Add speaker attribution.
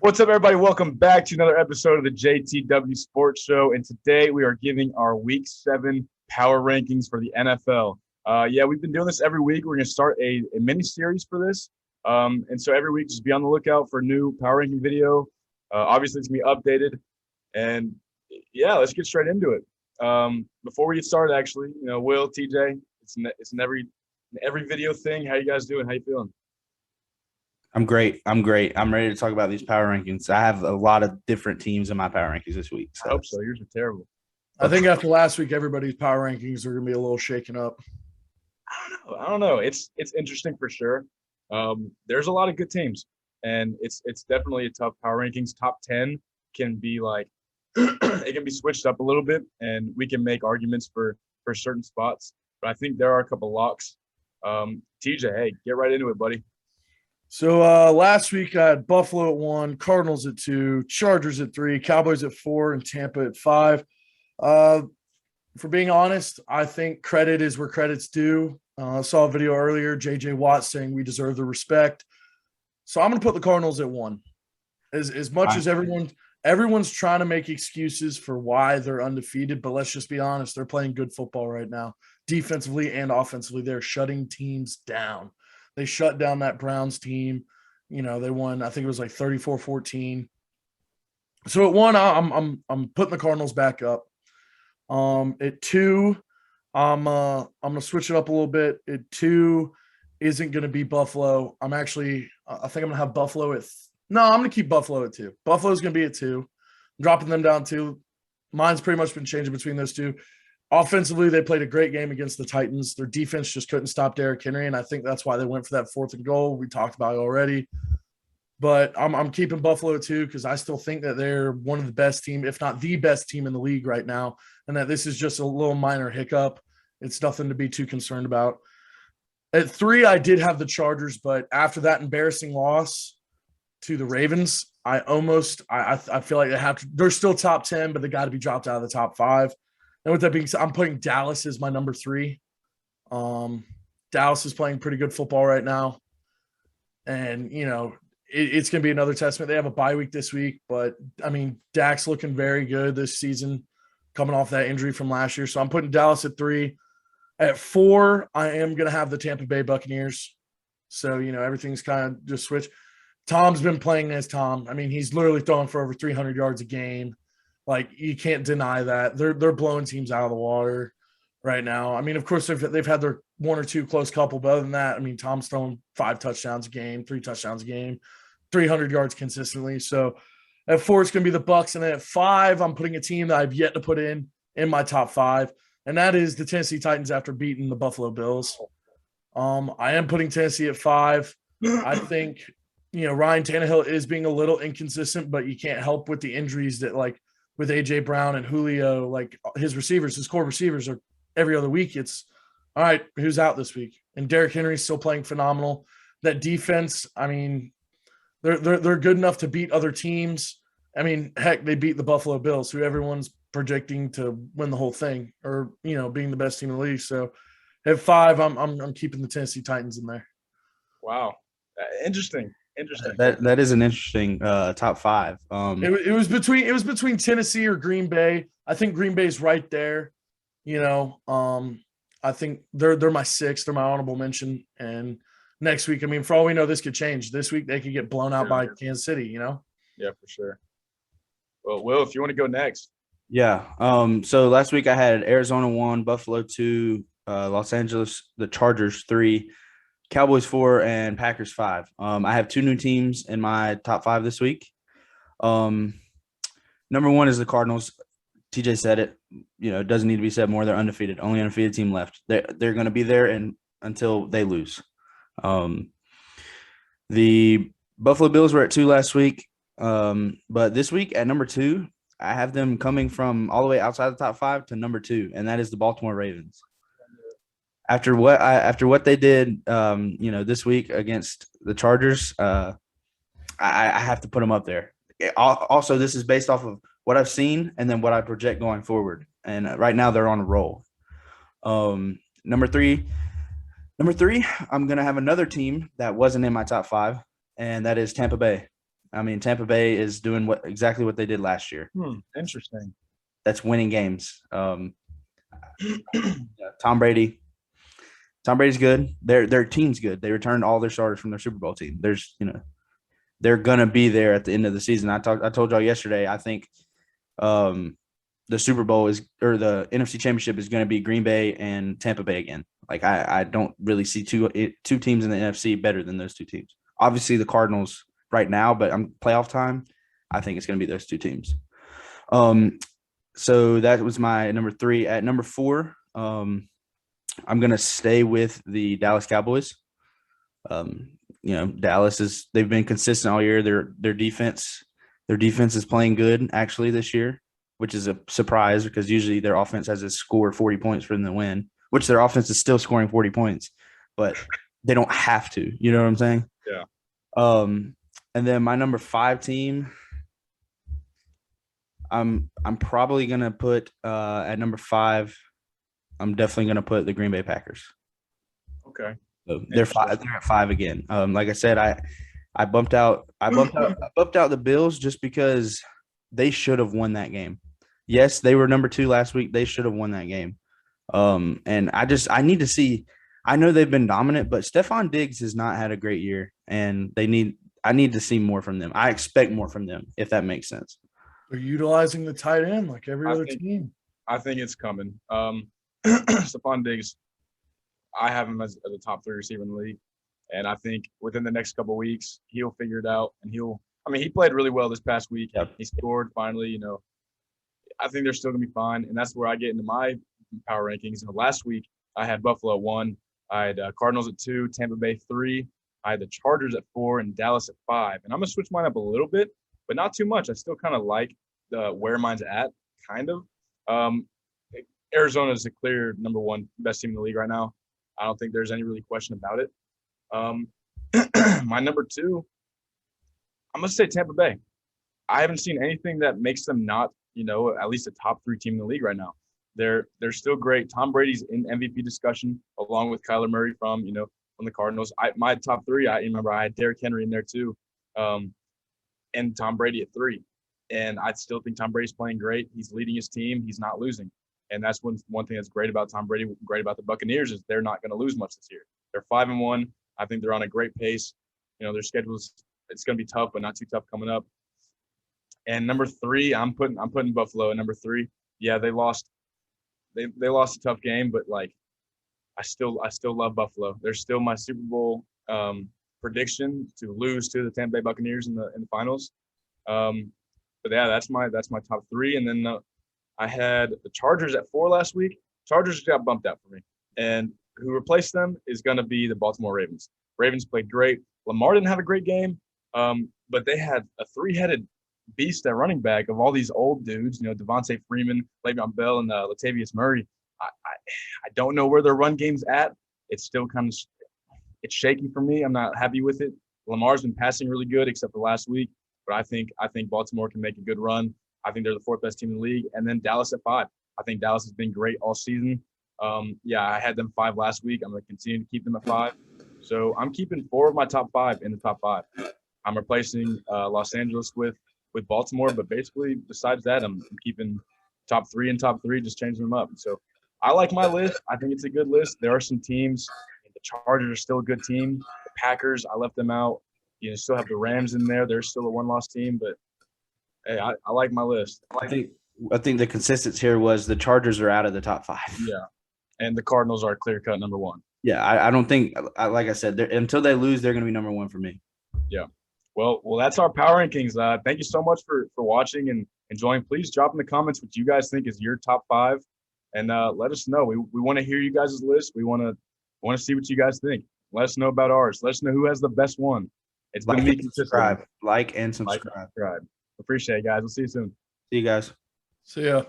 Speaker 1: What's up, everybody? Welcome back to another episode of the JTW Sports Show. And today we are giving our Week 7 power rankings for the NFL. We've been doing this every week. We're going to start a mini-series for this. And so every week, just be on the lookout for a new power ranking video. Obviously, it's going to be updated. And, let's get straight into it. Before we get started, actually, Will, TJ, it's in every video thing. How you guys doing? How you feeling?
Speaker 2: I'm great. I'm ready to talk about these power rankings. I have a lot of different teams in my power rankings this week.
Speaker 1: I hope so. Yours are terrible.
Speaker 3: I think after last week, everybody's power rankings are going to be a little shaken up.
Speaker 1: I don't know. It's interesting for sure. There's a lot of good teams, and it's definitely a tough power rankings. Top 10 can be like it can be switched up a little bit, and we can make arguments for certain spots. But I think there are a couple locks. TJ, hey, get right into it, buddy.
Speaker 3: So last week I had Buffalo at 1, Cardinals at 2, Chargers at 3, Cowboys at 4, and Tampa at 5. For being honest, I think credit is where credit's due. I saw a video earlier, J.J. Watt saying we deserve the respect. So I'm going to put the Cardinals at 1. As much as everyone's trying to make excuses for why they're undefeated, but let's just be honest, they're playing good football right now. Defensively and offensively, they're shutting teams down. They shut down that Browns team. They won, I think it was like 34-14. So at 1, I'm putting the Cardinals back up. At 2, I'm gonna switch it up a little bit. At 2 isn't gonna be Buffalo. I think I'm gonna have Buffalo at I'm gonna keep Buffalo at 2. Buffalo's gonna be at 2. I'm dropping them down 2. Mine's pretty much been changing between those two. Offensively, they played a great game against the Titans. Their defense just couldn't stop Derrick Henry, and I think that's why they went for that 4th and goal. We talked about it already. But I'm keeping Buffalo too because I still think that they're one of the best team, if not the best team in the league right now, and that this is just a little minor hiccup. It's nothing to be too concerned about. At 3, I did have the Chargers, but after that embarrassing loss to the Ravens, I feel like they're still top 10, but they got to be dropped out of the top 5. And with that being said, I'm putting Dallas as my number 3. Dallas is playing pretty good football right now. And, it's going to be another testament. They have a bye week this week, but, Dak's looking very good this season, coming off that injury from last year. So I'm putting Dallas at 3. At 4, I am going to have the Tampa Bay Buccaneers. So, everything's kind of just switched. Tom's been playing as Tom. He's literally throwing for over 300 yards a game. Like, you can't deny that. They're blowing teams out of the water right now. Of course, they've had their 1 or 2 close couple, but other than that, Tom's throwing 5 touchdowns a game, 3 touchdowns a game, 300 yards consistently. So at 4, it's going to be the Bucs, and then at 5, I'm putting a team that I've yet to put in my top 5, and that is the Tennessee Titans after beating the Buffalo Bills. I am putting Tennessee at 5. I think Ryan Tannehill is being a little inconsistent, but you can't help with the injuries that with A.J. Brown and Julio, his core receivers are every other week. It's, all right, who's out this week? And Derrick Henry's still playing phenomenal. That defense, they're good enough to beat other teams. Heck, they beat the Buffalo Bills, who everyone's predicting to win the whole thing or, being the best team in the league. So at 5, I'm keeping the Tennessee Titans in there.
Speaker 1: Wow. Interesting.
Speaker 2: That is an interesting top 5.
Speaker 3: It was between Tennessee or Green Bay. I think Green Bay's right there. I think they're my 6th. They're my honorable mention. And next week, for all we know, this could change. This week they could get blown out by Kansas City.
Speaker 1: Yeah, for sure. Well, Will, if you want to go next.
Speaker 2: Yeah. So last week I had Arizona 1, Buffalo 2, Los Angeles, the Chargers 3. Cowboys 4 and Packers 5. I have 2 new teams in my top 5 this week. Number 1 is the Cardinals. TJ said it. It doesn't need to be said more. They're undefeated. Only undefeated team left. They're going to be there until they lose. The Buffalo Bills were at 2 last week. But this week at number 2, I have them coming from all the way outside the top 5 to number 2, and that is the Baltimore Ravens. After what they did, this week against the Chargers, I have to put them up there. Also, this is based off of what I've seen and then what I project going forward. And right now they're on a roll. Number three, I'm going to have another team that wasn't in my top 5, and that is Tampa Bay. I mean, Tampa Bay is doing exactly what they did last year.
Speaker 1: Interesting.
Speaker 2: That's winning games. Tom Brady. Tom Brady's good. Their team's good. They returned all their starters from their Super Bowl team. They're gonna be there at the end of the season. I told y'all yesterday. I think the Super Bowl or the NFC Championship is going to be Green Bay and Tampa Bay again. Like I don't really see two teams in the NFC better than those two teams. Obviously the Cardinals right now, but playoff time, I think it's going to be those two teams. So that was my number 3. At number 4, I'm going to stay with the Dallas Cowboys. Dallas they've been consistent all year. Their defense is playing good actually this year, which is a surprise because usually their offense has to score 40 points for them to win, which their offense is still scoring 40 points, but they don't have to. You know what I'm saying?
Speaker 1: Yeah.
Speaker 2: And then my number 5 team, I'm probably gonna put at number 5. I'm definitely gonna put the Green Bay Packers.
Speaker 1: Okay.
Speaker 2: So they're at 5 again. Like I said, I bumped out the Bills just because they should have won that game. Yes, they were number 2 last week. They should have won that game. And I need to see. I know they've been dominant, but Stephon Diggs has not had a great year, and I need to see more from them. I expect more from them, if that makes sense.
Speaker 3: They're utilizing the tight end like every other team.
Speaker 1: I think it's coming. Stephon Diggs, I have him as a top 3 receiver in the league, and I think within the next couple of weeks he'll figure it out, and he played really well this past week.
Speaker 2: Yep.
Speaker 1: He scored finally. I think they're still gonna be fine, and that's where I get into my power rankings. Last week I had Buffalo at 1, I had Cardinals at 2, Tampa Bay 3, I had the Chargers at 4, and Dallas at 5. And I'm gonna switch mine up a little bit, but not too much. I still kind of like where mine's at, kind of. Arizona is a clear number 1 best team in the league right now. I don't think there's any really question about it. My number 2, I'm gonna say Tampa Bay. I haven't seen anything that makes them not, at least a top 3 team in the league right now. They're still great. Tom Brady's in MVP discussion along with Kyler Murray from the Cardinals. My top 3, I remember I had Derrick Henry in there too, and Tom Brady at 3. And I still think Tom Brady's playing great. He's leading his team. He's not losing. And that's one thing that's great about Tom Brady, great about the Buccaneers, is they're not going to lose much this year. They're 5-1. I think they're on a great pace. Their schedule's it's going to be tough, but not too tough coming up. And number 3, I'm putting Buffalo at number 3. Yeah, they lost. They lost a tough game, but I still love Buffalo. They're still my Super Bowl prediction to lose to the Tampa Bay Buccaneers in the finals. But yeah, that's my top 3. And then I had the Chargers at 4 last week. Chargers got bumped out for me, and who replaced them is going to be the Baltimore Ravens. Ravens played great. Lamar didn't have a great game, but they had a 3-headed beast at running back of all these old dudes, Devontae Freeman, Le'Veon Bell, and Latavius Murray. I don't know where their run game's at. It's still it's shaky for me. I'm not happy with it. Lamar's been passing really good except for last week, but I think Baltimore can make a good run. I think they're the 4th best team in the league. And then Dallas at 5. I think Dallas has been great all season. I had them 5 last week. I'm going to continue to keep them at 5. So I'm keeping 4 of my top 5 in the top 5. I'm replacing Los Angeles with Baltimore, but basically besides that, I'm keeping top 3 and top 3, just changing them up. So I like my list. I think it's a good list. There are some teams. The Chargers are still a good team. The Packers, I left them out. You still have the Rams in there. They're still a 1-loss team, but hey, I like my list.
Speaker 2: I think the consistency here was the Chargers are out of the top 5.
Speaker 1: Yeah, and the Cardinals are clear-cut number 1.
Speaker 2: Yeah, I don't think, like I said, until they lose, they're going to be number 1 for me.
Speaker 1: Yeah. Well, that's our power rankings. Thank you so much for watching and enjoying. Please drop in the comments what you guys think is your top 5, and let us know. We want to hear you guys' list. We want to see what you guys think. Let us know about ours. Let us know who has the best one. It's been me consistent.
Speaker 2: Like and subscribe.
Speaker 1: Appreciate it, guys. We'll see you soon.
Speaker 2: See you guys.
Speaker 3: See ya.